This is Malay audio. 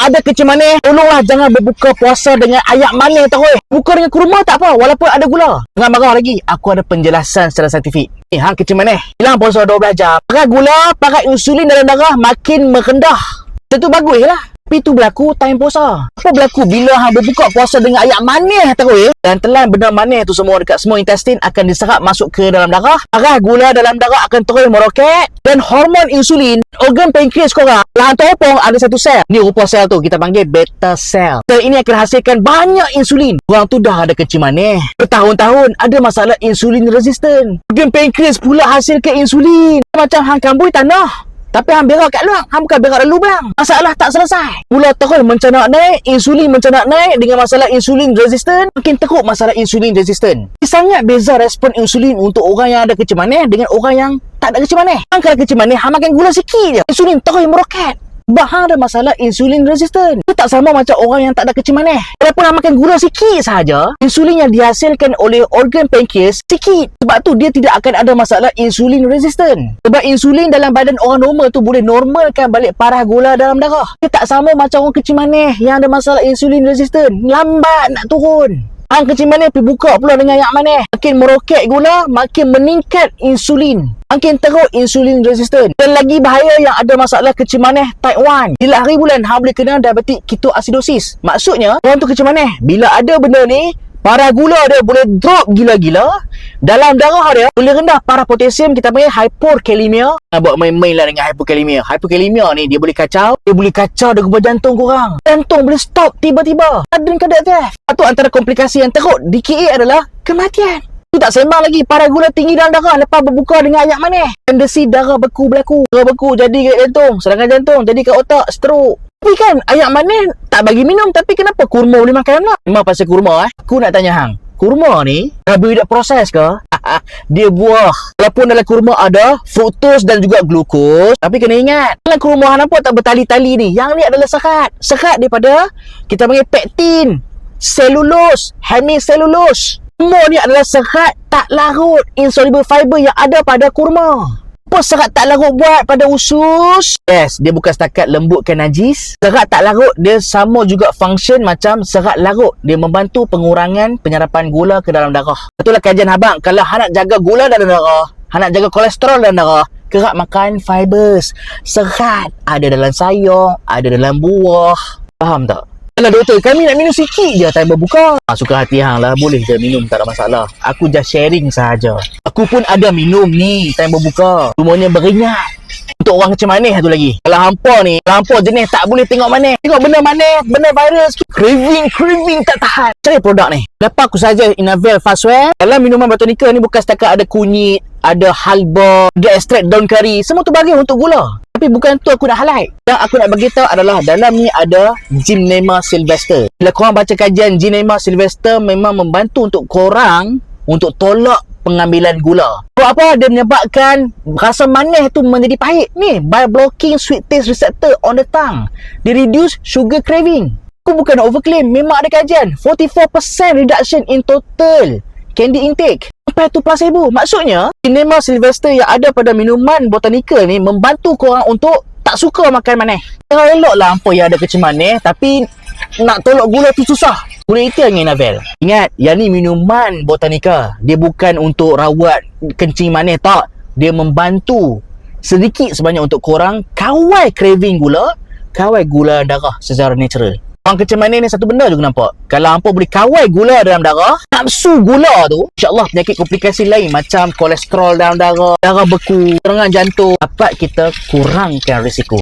Ada kecil manis, tolonglah jangan berbuka puasa dengan ayak manis terus. Buka dengan kurma tak apa, walaupun ada gula. Jangan marah lagi, aku ada penjelasan secara saintifik. Ni hang kecil manis, hilang puasa 12 jam. Pakai gula, pakai insulin dalam darah makin merendah. Tentu bagus lah. Tapi tu berlaku time puasa. Apa berlaku bila hang berbuka puasa dengan ayak manis terus? Dan telan benda manis tu semua dekat semua intestin akan diserap masuk ke dalam darah. Darah gula dalam darah akan terus meroket. Dan hormon insulin, organ pankreas korang, lahan teropong ada satu sel. Ni rupa sel tu kita panggil beta cell. Sel ini akan hasilkan banyak insulin. Korang tu dah ada kecil manis. Bertahun-tahun ada masalah insulin resistant. Organ pankreas pula hasilkan insulin. Macam hang kambui tanah. Tapi hang berak kat luar, hang bukan berak dalam lubang. Masalah tak selesai. Gula terus mencanak naik, insulin mencanak naik dengan masalah insulin resistant. Makin teruk masalah insulin resistant. Sangat beza respon insulin untuk orang yang ada kecil manis dengan orang yang tak ada kecil manis. Hang kalau kecil manis, hang makan gula sikit je, insulin terus meroket. Hang ada masalah insulin resistant. Itu tak sama macam orang yang tak ada kecil manis. Walaupun hang makan gula sikit sahaja, insulin yang dihasilkan oleh organ pankreas sikit. Sebab tu dia tidak akan ada masalah insulin resistant. Sebab insulin dalam badan orang normal tu boleh normalkan balik parah gula dalam darah. Dia tak sama macam orang kecil manis yang ada masalah insulin resistant. Lambat nak turun. Hang kecil manis pergi buka pula dengan ayak manis. Makin meroket gula, makin meningkat insulin. Makin teruk insulin resistant. Dan lagi bahaya yang ada masalah kecil manis type 1. Bila hari bulan, hang boleh kena diabetic ketoacidosis. Maksudnya, orang tu kecil manis. Bila ada benda ni, parah gula dia boleh drop gila-gila. Dalam darah dia boleh rendah parah potasium, kita panggil hypokalemia. Buat main-main lah dengan hypokalemia. Hypokalemia ni dia boleh kacau. Dia boleh kacau degup jantung korang. Jantung boleh stop tiba-tiba. Sudden cardiac death. Satu antara komplikasi yang teruk di KA adalah kematian. Tu tak sembang lagi, parah gula tinggi dalam darah lepas berbuka dengan ayak manis. Tendensi darah beku berlaku. Darah beku jadi kat jantung, serangan jantung jadi kat otak, stroke. Tapi kan ayak manis tak bagi minum, tapi kenapa kurma boleh makan pula? Memang pasal kurma Aku nak tanya hang, kurma ni karbohidrat proses ke? Dia buah. Walaupun dalam kurma ada fructose dan juga glukos, tapi kena ingat, dalam kurma hang nampak tak bertali-tali ni? Yang ni adalah serat. Serat daripada kita panggil pektin, selulose, hemiselulose. Semua ni adalah serat tak larut, insoluble fiber yang ada pada kurma. Apa serat tak larut buat pada usus? Yes, dia bukan setakat lembutkan najis. Serat tak larut, dia sama juga function macam serat larut. Dia membantu pengurangan penyerapan gula ke dalam darah. Itulah kajian abang. Kalau hang nak jaga gula dalam darah, hang nak jaga kolesterol dalam darah, kerap makan fibers. Serat ada dalam sayur, ada dalam buah. Faham tak? Kalau doktor, kami nak minum sikit je time berbuka. Suka hati hang lah, boleh je minum, tak ada masalah. Aku just sharing sahaja. Aku pun ada minum ni time berbuka. Semuanya beringat. Untuk orang kecil manis tu lagi. Kalau hampa ni, hampa jenis tak boleh tengok manis. Tengok benda manis, benda viral sikit. Craving tak tahan. Cari produk ni. Lepas aku saja Inavel Fastwear. Dalam minuman botanica ni bukan setakat ada kunyit, ada halba, ada ekstrak daun kari. Semua tu bagi untuk gula. Tapi bukan tu aku nak highlight. Yang aku nak bagi tahu adalah dalam ni ada Gymnema sylvester. Bila korang baca kajian Gymnema sylvester, memang membantu untuk korang untuk tolak pengambilan gula. Sebab apa? Dia menyebabkan rasa manis tu menjadi pahit. Ni, by blocking sweet taste receptor on the tongue. Dia reduce sugar craving. Aku bukan nak overclaim. Memang ada kajian. 44% reduction in total candy intake. Sampai tu placebo. Maksudnya, Gymnema sylvester yang ada pada minuman botanica ni membantu korang untuk tak suka makan manis. Kalau elok lah hampa yang ada kecil manis, tapi nak tolak gula tu susah. Boleh itu dengan Inavel. Ingat, yang ni minuman botanica. Dia bukan untuk rawat kencing manis, tak. Dia membantu sedikit sebanyak untuk korang kawal craving gula, kawal gula darah secara natural. Orang kecil manis ni satu benda juga nampak. Kalau hampa boleh kawal gula dalam darah, nafsu gula tu, insyaAllah penyakit komplikasi lain macam kolesterol dalam darah, darah beku, serangan jantung, dapat kita kurangkan risiko.